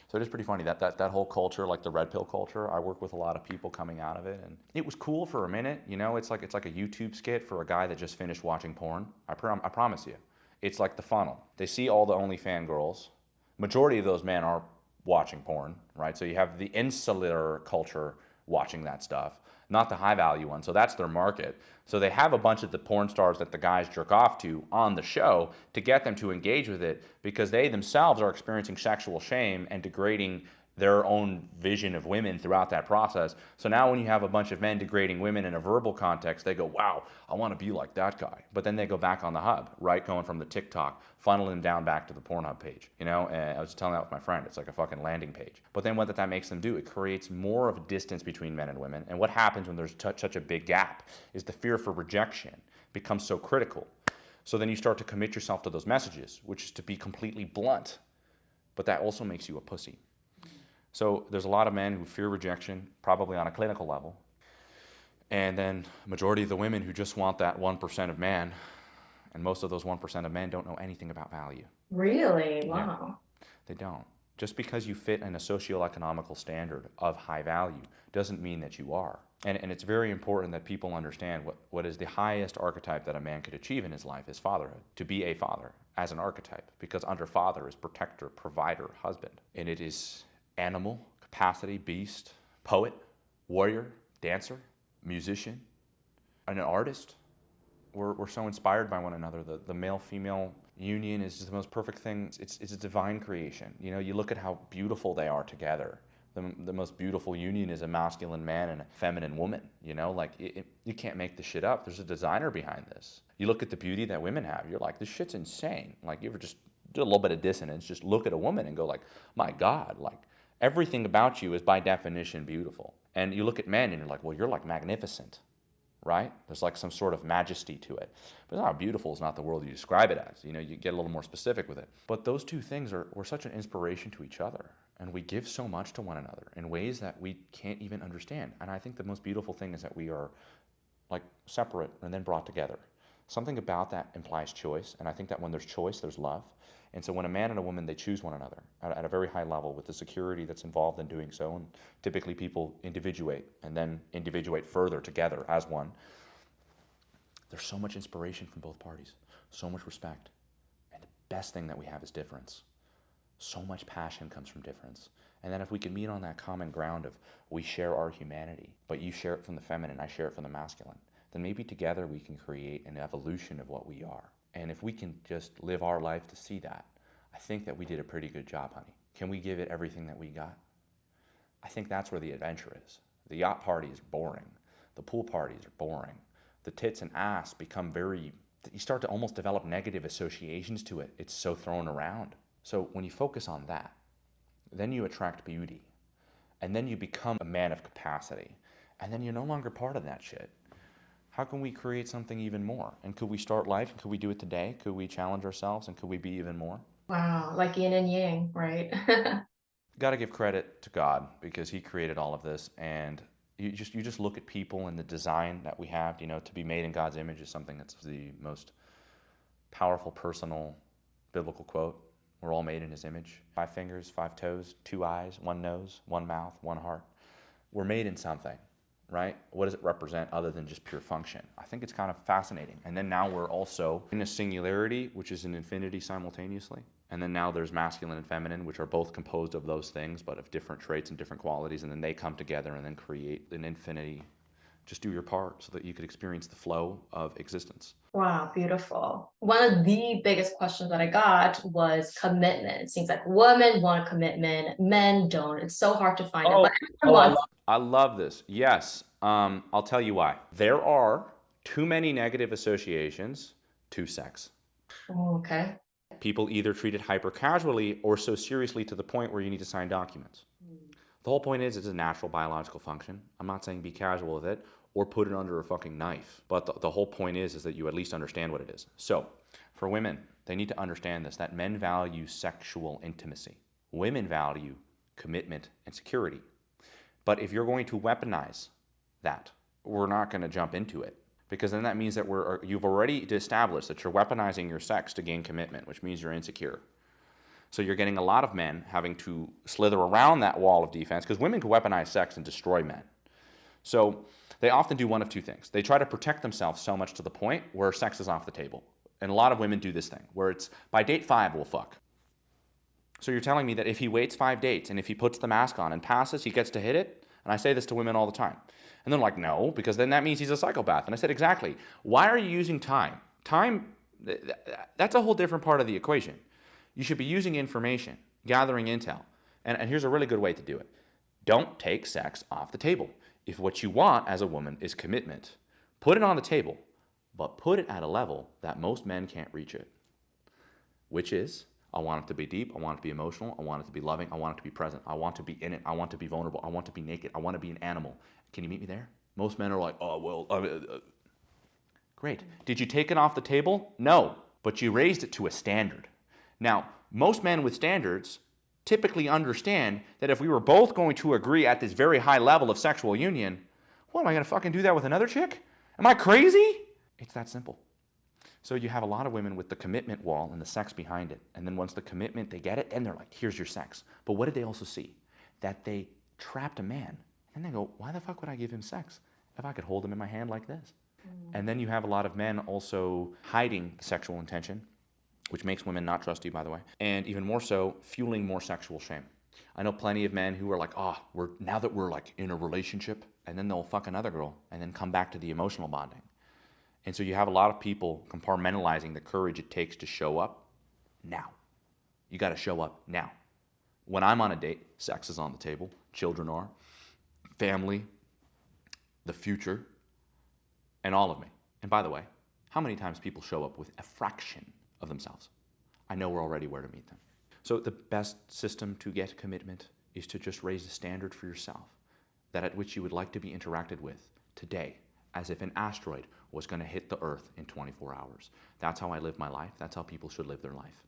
So it is pretty funny that whole culture, like the red pill culture. I work with a lot of people coming out of it, and it was cool for a minute. You know, it's like a YouTube skit for a guy that just finished watching porn. I promise you, it's like the funnel. They see all the OnlyFans girls. Majority of those men are watching porn, right? So you have the insular culture watching that stuff, not the high value one. So that's their market. So they have a bunch of the porn stars that the guys jerk off to on the show to get them to engage with it, because they themselves are experiencing sexual shame and degrading their own vision of women throughout that process. So now when you have a bunch of men degrading women in a verbal context, they go, wow, I want to be like that guy. But then they go back on the hub, right? Going from the TikTok, funneling down back to the Pornhub page. You know, and I was telling that with my friend. It's like a fucking landing page. But then what that makes them do, it creates more of a distance between men and women. And what happens when there's such a big gap is the fear for rejection becomes so critical. So then you start to commit yourself to those messages, which is to be completely blunt. But that also makes you a pussy. So there's a lot of men who fear rejection, probably on a clinical level. And then majority of the women who just want that 1% of man, and most of those 1% of men don't know anything about value. Really? Yeah. Wow. They don't. Just because you fit in a socio-economical standard of high value doesn't mean that you are. And it's very important that people understand what is the highest archetype that a man could achieve in his life is fatherhood, to be a father as an archetype, because under father is protector, provider, husband. And it is animal, capacity, beast, poet, warrior, dancer, musician, and an artist. We're so inspired by one another. The male-female union is just the most perfect thing. It's a divine creation. You know, you look at how beautiful they are together. The most beautiful union is a masculine man and a feminine woman. You know, like you can't make this shit up. There's a designer behind this. You look at the beauty that women have. You're like, this shit's insane. Like, you ever just do a little bit of dissonance, just look at a woman and go like, my God, like everything about you is by definition beautiful. And you look at men and you're like, well, you're like magnificent, right? There's like some sort of majesty to it. But it's not beautiful, it's not the world you describe it as. You know, you get a little more specific with it. But those two things we're such an inspiration to each other. And we give so much to one another in ways that we can't even understand. And I think the most beautiful thing is that we are like separate and then brought together. Something about that implies choice. And I think that when there's choice, there's love. And so when a man and a woman, they choose one another at a very high level with the security that's involved in doing so. And typically people individuate and then individuate further together as one. There's so much inspiration from both parties, so much respect. And the best thing that we have is difference. So much passion comes from difference. And then if we can meet on that common ground of we share our humanity, but you share it from the feminine, I share it from the masculine, then maybe together we can create an evolution of what we are. And if we can just live our life to see that, I think that we did a pretty good job, honey. Can we give it everything that we got? I think that's where the adventure is. The yacht party is boring. The pool parties are boring. The tits and ass become you start to almost develop negative associations to it. It's so thrown around. So when you focus on that, then you attract beauty. And then you become a man of capacity. And then you're no longer part of that shit. How can we create something even more? And could we start life? Could we do it today? Could we challenge ourselves? And could we be even more? Wow, like yin and yang, right? Got to give credit to God because he created all of this. And you just look at people and the design that we have, you know, to be made in God's image is something that's the most powerful, personal, biblical quote. We're all made in his image. 5 fingers, 5 toes, 2 eyes, 1 nose, 1 mouth, 1 heart. We're made in something, right? What does it represent other than just pure function? I think it's kind of fascinating. And then now we're also in a singularity, which is an infinity simultaneously. And then now there's masculine and feminine, which are both composed of those things, but of different traits and different qualities. And then they come together and then create an infinity. Just do your part so that you could experience the flow of existence. Wow, beautiful. One of the biggest questions that I got was commitment. It seems like women want commitment, men don't. It's so hard to find it. But I love this. Yes. I'll tell you why. There are too many negative associations to sex. Oh, okay. People either treat it hyper casually or so seriously to the point where you need to sign documents. The whole point is it's a natural biological function. I'm not saying be casual with it or put it under a fucking knife. But the whole point is that you at least understand what it is. So for women, they need to understand this, that men value sexual intimacy. Women value commitment and security. But if you're going to weaponize that, we're not going to jump into it. Because then that means that you've already established that you're weaponizing your sex to gain commitment, which means you're insecure. So you're getting a lot of men having to slither around that wall of defense, because women can weaponize sex and destroy men. So they often do one of two things. They try to protect themselves so much to the point where sex is off the table. And a lot of women do this thing, where it's, by date 5, we'll fuck. So you're telling me that if he waits 5 dates, and if he puts the mask on and passes, he gets to hit it? And I say this to women all the time. And they're like, no, because then that means he's a psychopath. And I said, exactly. Why are you using time? Time, that's a whole different part of the equation. You should be using information, gathering intel. And here's a really good way to do it. Don't take sex off the table. If what you want as a woman is commitment, put it on the table, but put it at a level that most men can't reach it. Which is, I want it to be deep, I want it to be emotional, I want it to be loving, I want it to be present, I want to be in it, I want to be vulnerable, I want to be naked, I want to be an animal. Can you meet me there? Most men are like, oh, well, great. Did you take it off the table? No, but you raised it to a standard. Now, most men with standards typically understand that if we were both going to agree at this very high level of sexual union, what, am I going to fucking do that with another chick? Am I crazy? It's that simple. So you have a lot of women with the commitment wall and the sex behind it. And then once the commitment, they get it, then they're like, here's your sex. But what did they also see? That they trapped a man. And they go, why the fuck would I give him sex if I could hold him in my hand like this? And then you have a lot of men also hiding sexual intention, which makes women not trust you, by the way. And even more so, fueling more sexual shame. I know plenty of men who are like, now that we're like in a relationship, and then they'll fuck another girl and then come back to the emotional bonding. And so you have a lot of people compartmentalizing the courage it takes to show up now. You got to show up now. When I'm on a date, sex is on the table, children are, family, the future, and all of me. And by the way, how many times people show up with a fraction of themselves? I know we're already where to meet them. So the best system to get commitment is to just raise the standard for yourself, that at which you would like to be interacted with today, as if an asteroid was going to hit the earth in 24 hours. That's how I live my life. That's how people should live their life.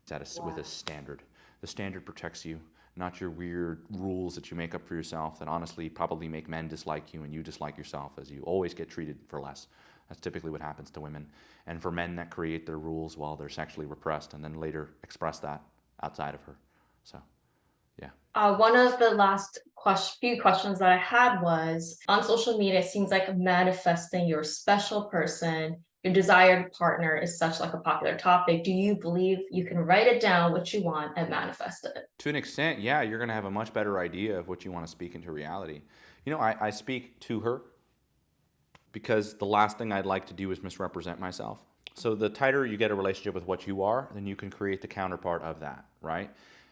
With a standard. The standard protects you, not your weird rules that you make up for yourself that honestly probably make men dislike you and you dislike yourself, as you always get treated for less. That's typically what happens to women. And for men that create their rules while they're sexually repressed and then later express that outside of her. So, yeah. One of the last few questions that I had was, on social media, it seems like manifesting your special person, your desired partner is such like a popular topic. Do you believe you can write it down what you want and manifest it? To an extent, yeah, you're going to have a much better idea of what you want to speak into reality. You know, I speak to her because the last thing I'd like to do is misrepresent myself. So the tighter you get a relationship with what you are, then you can create the counterpart of that, right?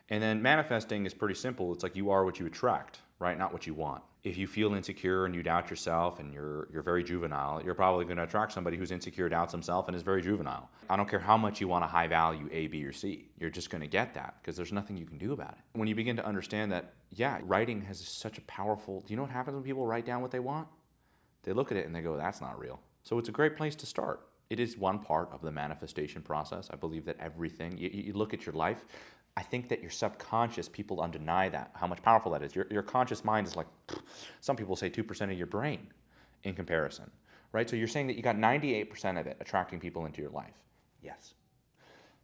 And then manifesting is pretty simple. It's like you are what you attract, right? Not what you want. If you feel insecure and you doubt yourself and you're very juvenile, you're probably going to attract somebody who's insecure, doubts himself, and is very juvenile. I don't care how much you want a high value A, B, or C. You're just going to get that because there's nothing you can do about it. When you begin to understand that, yeah, writing has such a powerful... Do you know what happens when people write down what they want? They look at it and they go, that's not real. So it's a great place to start. It is one part of the manifestation process. I believe that everything... You look at your life... I think that your subconscious, people deny that, how much powerful that is. Your conscious mind is like, some people say 2% of your brain in comparison, right? So you're saying that you got 98% of it attracting people into your life. Yes.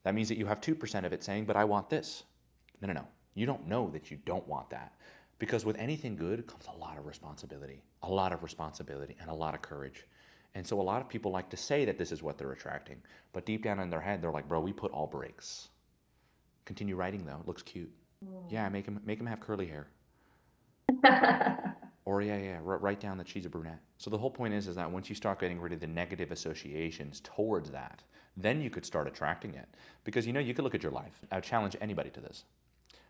That means that you have 2% of it saying, but I want this. No. You don't know that you don't want that. Because with anything good comes a lot of responsibility, and a lot of courage. And so a lot of people like to say that this is what they're attracting, but deep down in their head, they're like, bro, we put all brakes. Continue writing though. It looks cute. Yeah, make him have curly hair. Or write down that she's a brunette. So the whole point is that once you start getting rid of the negative associations towards that, then you could start attracting it. Because you could look at your life. I would challenge anybody to this.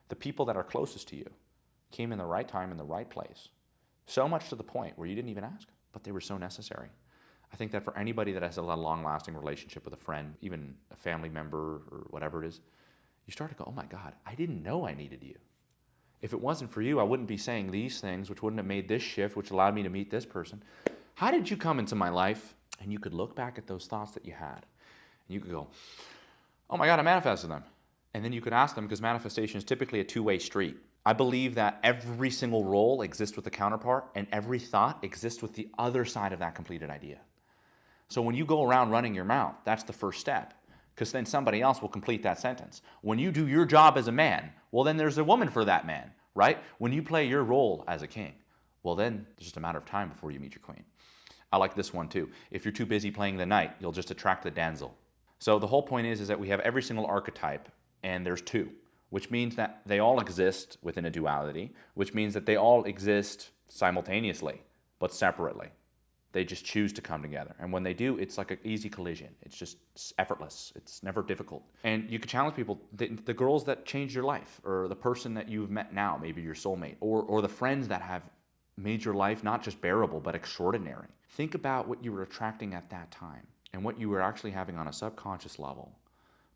The people that are closest to you came in the right time in the right place. So much to the point where you didn't even ask, but they were so necessary. I think that for anybody that has a long-lasting relationship with a friend, even a family member or whatever it is, you start to go, oh my God, I didn't know I needed you. If it wasn't for you, I wouldn't be saying these things, which wouldn't have made this shift, which allowed me to meet this person. How did you come into my life? And you could look back at those thoughts that you had. And you could go, oh my God, I manifested them. And then you could ask them, because manifestation is typically a two-way street. I believe that every single role exists with a counterpart, and every thought exists with the other side of that completed idea. So when you go around running your mouth, that's the first step. Because then somebody else will complete that sentence. When you do your job as a man, well, then there's a woman for that man, right? When you play your role as a king, well, then it's just a matter of time before you meet your queen. I like this one too. If you're too busy playing the knight, you'll just attract the damsel. So the whole point is that we have every single archetype, and there's two, which means that they all exist within a duality, which means that they all exist simultaneously, but separately. They just choose to come together. And when they do, it's like an easy collision. It's just effortless. It's never difficult. And you can challenge people, the girls that changed your life, or the person that you've met now, maybe your soulmate, or the friends that have made your life not just bearable, but extraordinary. Think about what you were attracting at that time and what you were actually having on a subconscious level,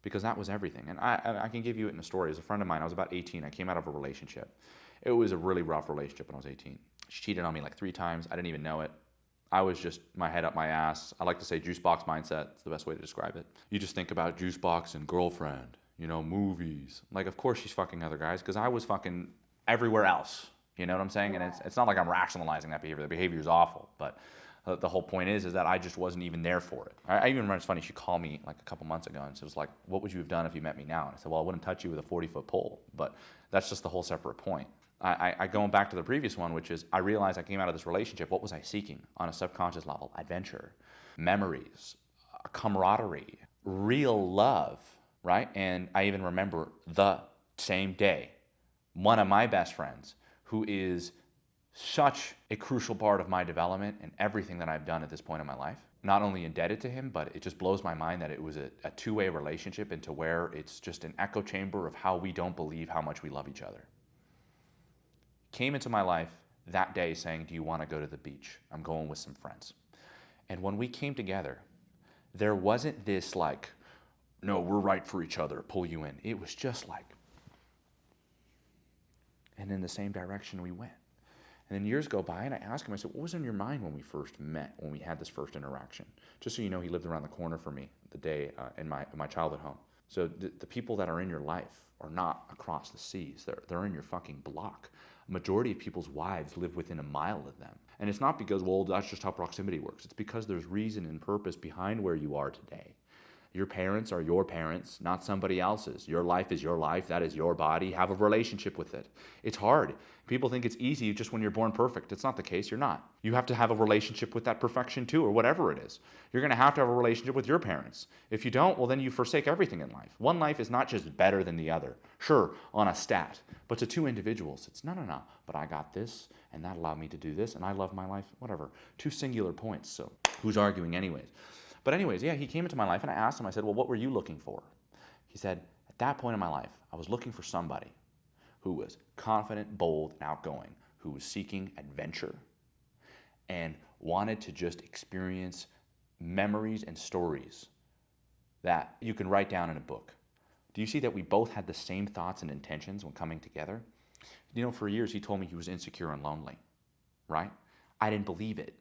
because that was everything. And I can give you it in a story. As a friend of mine, I was about 18. I came out of a relationship. It was a really rough relationship when I was 18. She cheated on me like 3 times. I didn't even know it. I was just my head up my ass. I like to say juice box mindset. It's the best way to describe it. You just think about juice box and girlfriend, movies. Like, of course she's fucking other guys, because I was fucking everywhere else. You know what I'm saying? And it's not like I'm rationalizing that behavior. The behavior is awful. But The whole point is that I just wasn't even there for it. I even remember, it's funny, she called me like a couple months ago and she was like, what would you have done if you met me now? And I said, well, I wouldn't touch you with a 40-foot pole, but that's just the whole separate point. I going back to the previous one, which is I realized I came out of this relationship, what was I seeking on a subconscious level? Adventure, memories, camaraderie, real love, right? And I even remember the same day, one of my best friends, who is such a crucial part of my development and everything that I've done at this point in my life. Not only indebted to him, but it just blows my mind that it was a two-way relationship into where it's just an echo chamber of how we don't believe how much we love each other. Came into my life that day saying, do you want to go to the beach? I'm going with some friends. And when we came together, there wasn't this like, no, we're right for each other, pull you in. It was just like, and in the same direction we went. And then years go by, and I asked him, I said, what was in your mind when we first met, when we had this first interaction? Just so you know, he lived around the corner from me the day in my childhood home. So the people that are in your life are not across the seas. They're in your fucking block. A majority of people's wives live within a mile of them. And it's not because, well, that's just how proximity works. It's because there's reason and purpose behind where you are today. Your parents are your parents, not somebody else's. Your life is your life. That is your body. Have a relationship with it. It's hard. People think it's easy just when you're born perfect. It's not the case. You're not. You have to have a relationship with that perfection too, or whatever it is. You're going to have a relationship with your parents. If you don't, well, then you forsake everything in life. One life is not just better than the other. Sure, on a stat. But to two individuals, it's no. But I got this, and that allowed me to do this, and I love my life, whatever. Two singular points. So who's arguing anyways? But anyways, yeah, he came into my life, and I asked him, I said, well, what were you looking for? He said, at that point in my life, I was looking for somebody who was confident, bold, and outgoing, who was seeking adventure and wanted to just experience memories and stories that you can write down in a book. Do you see that we both had the same thoughts and intentions when coming together? You know, for years he told me he was insecure and lonely, right? I didn't believe it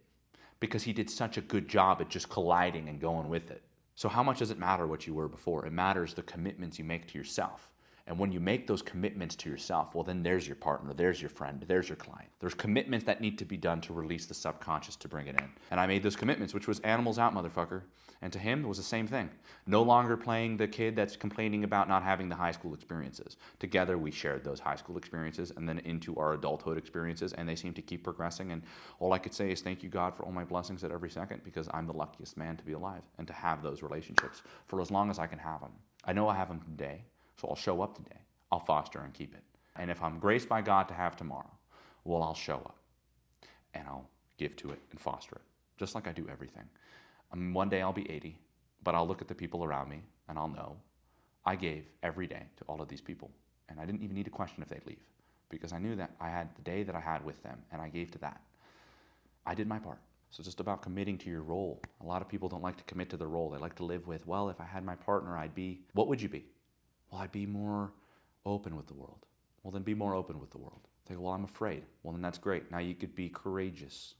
because he did such a good job at just colliding and going with it. So how much does it matter what you were before? It matters the commitments you make to yourself. And when you make those commitments to yourself, well, then there's your partner, there's your friend, there's your client. There's commitments that need to be done to release the subconscious to bring it in. And I made those commitments, which was animals out, motherfucker. And to him, it was the same thing. No longer playing the kid that's complaining about not having the high school experiences. Together, we shared those high school experiences and then into our adulthood experiences, and they seem to keep progressing. And all I could say is thank you, God, for all my blessings at every second, because I'm the luckiest man to be alive and to have those relationships for as long as I can have them. I know I have them today. So I'll show up today. I'll foster and keep it. And if I'm graced by God to have tomorrow, well, I'll show up and I'll give to it and foster it, just like I do everything. One day I'll be 80, but I'll look at the people around me and I'll know I gave every day to all of these people. And I didn't even need to question if they'd leave because I knew that I had the day that I had with them and I gave to that. I did my part. So it's just about committing to your role. A lot of people don't like to commit to their role. They like to live with, well, if I had my partner, I'd be, what would you be? Well, I'd be more open with the world. Well, then be more open with the world. They go, well, I'm afraid. Well, then that's great. Now you could be courageous.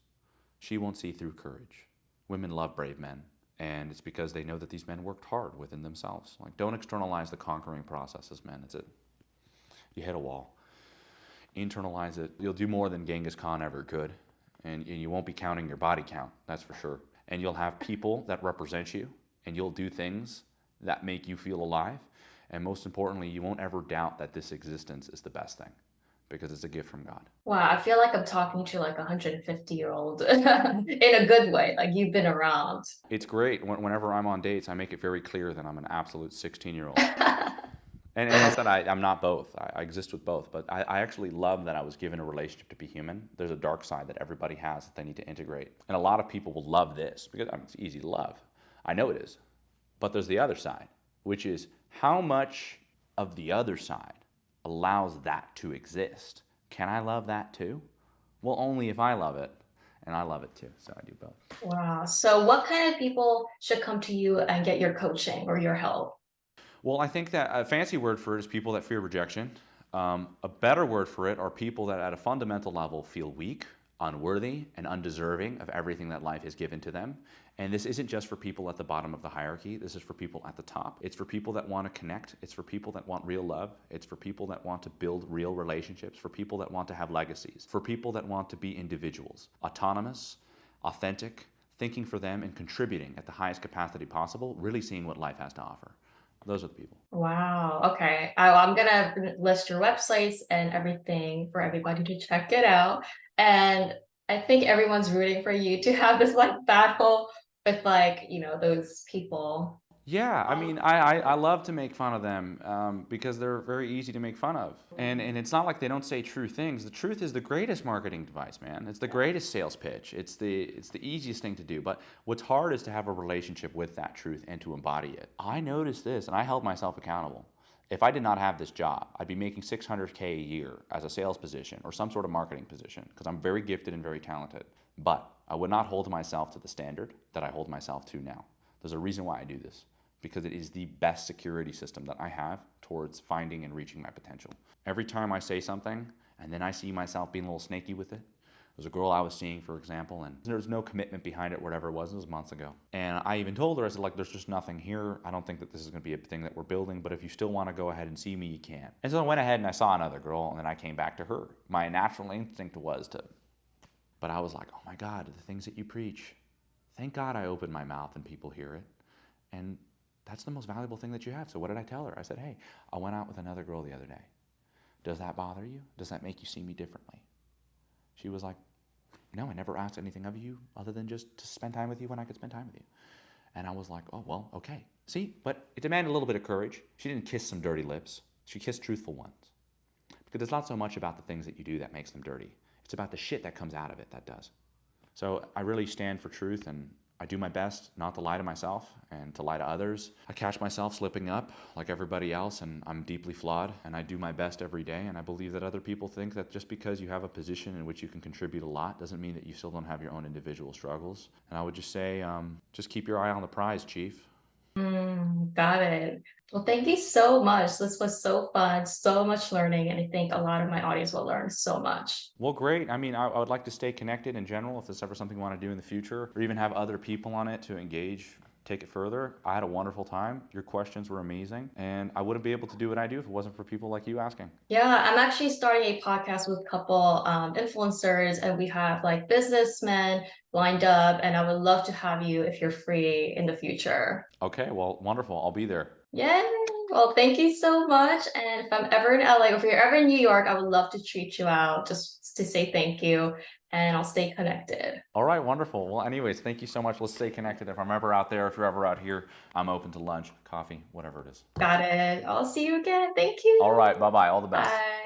She won't see through courage. Women love brave men, and it's because they know that these men worked hard within themselves. Like, don't externalize the conquering processes, man. It's it. You hit a wall. Internalize it. You'll do more than Genghis Khan ever could, and you won't be counting your body count, that's for sure. And you'll have people that represent you, and you'll do things that make you feel alive. And most importantly, you won't ever doubt that this existence is the best thing because it's a gift from God. Wow, I feel like I'm talking to like a 150-year-old in a good way, like you've been around. It's great. Whenever I'm on dates, I make it very clear that I'm an absolute 16-year-old. And I said I'm not both. I exist with both. But I actually love that I was given a relationship to be human. There's a dark side that everybody has that they need to integrate. And a lot of people will love this because it's easy to love. I know it is. But there's the other side, which is how much of the other side allows that to exist. Can I love that too? Well, only if I love it, and I love it too, so I do both. Wow. So what kind of people should come to you and get your coaching or your help? Well, I think that a fancy word for it is people that fear rejection. A better word for it are people that at a fundamental level feel weak, unworthy, and undeserving of everything that life has given to them. And this isn't just for people at the bottom of the hierarchy. This is for people at the top. It's for people that want to connect. It's for people that want real love. It's for people that want to build real relationships, for people that want to have legacies, for people that want to be individuals, autonomous, authentic, thinking for them and contributing at the highest capacity possible, really seeing what life has to offer. Those are the people. Wow. Okay. I'm gonna list your websites and everything for everybody to check it out. And I think everyone's rooting for you to have this like battle with like, those people. Yeah, I mean, I love to make fun of them because they're very easy to make fun of. And it's not like they don't say true things. The truth is the greatest marketing device, man. It's the greatest sales pitch. It's the easiest thing to do. But what's hard is to have a relationship with that truth and to embody it. I noticed this and I held myself accountable. If I did not have this job, I'd be making $600K a year as a sales position or some sort of marketing position because I'm very gifted and very talented. But I would not hold myself to the standard that I hold myself to now. There's a reason why I do this. Because it is the best security system that I have towards finding and reaching my potential. Every time I say something and then I see myself being a little snaky with it, there's a girl I was seeing, for example, and there was no commitment behind it, whatever it was months ago. And I even told her, I said, like, there's just nothing here. I don't think that this is gonna be a thing that we're building, but if you still wanna go ahead and see me, you can. And so I went ahead and I saw another girl and then I came back to her. My natural instinct was to, but I was like, oh my God, the things that you preach. Thank God I opened my mouth and people hear it. And that's the most valuable thing that you have. So what did I tell her? I said, hey, I went out with another girl the other day. Does that bother you? Does that make you see me differently? She was like, no, I never asked anything of you other than just to spend time with you when I could spend time with you. And I was like, oh, well, okay. See, but it demanded a little bit of courage. She didn't kiss some dirty lips. She kissed truthful ones. Because it's not so much about the things that you do that makes them dirty. It's about the shit that comes out of it that does. So I really stand for truth, and I do my best not to lie to myself and to lie to others. I catch myself slipping up like everybody else, and I'm deeply flawed, and I do my best every day, and I believe that other people think that just because you have a position in which you can contribute a lot doesn't mean that you still don't have your own individual struggles. And I would just say, just keep your eye on the prize, Chief. Got it. Well, thank you so much. This was so fun, so much learning, and I think a lot of my audience will learn so much. Well, great. I mean, I would like to stay connected in general if there's ever something you want to do in the future, or even have other people on it to engage, take it further. I had a wonderful time. Your questions were amazing, and I wouldn't be able to do what I do if it wasn't for people like you asking. Yeah, I'm actually starting a podcast with a couple influencers, and we have like businessmen lined up, and I would love to have you if you're free in the future. Okay, well, wonderful. I'll be there. Yay! Well, thank you so much. And if I'm ever in LA or if you're ever in New York, I would love to treat you out just to say thank you, and I'll stay connected. All right, wonderful. Well, anyways, thank you so much. Let's stay connected. If I'm ever out there, if you're ever out here, I'm open to lunch, coffee, whatever it is. Got it. I'll see you again. Thank you. All right, bye-bye. All the best. Bye.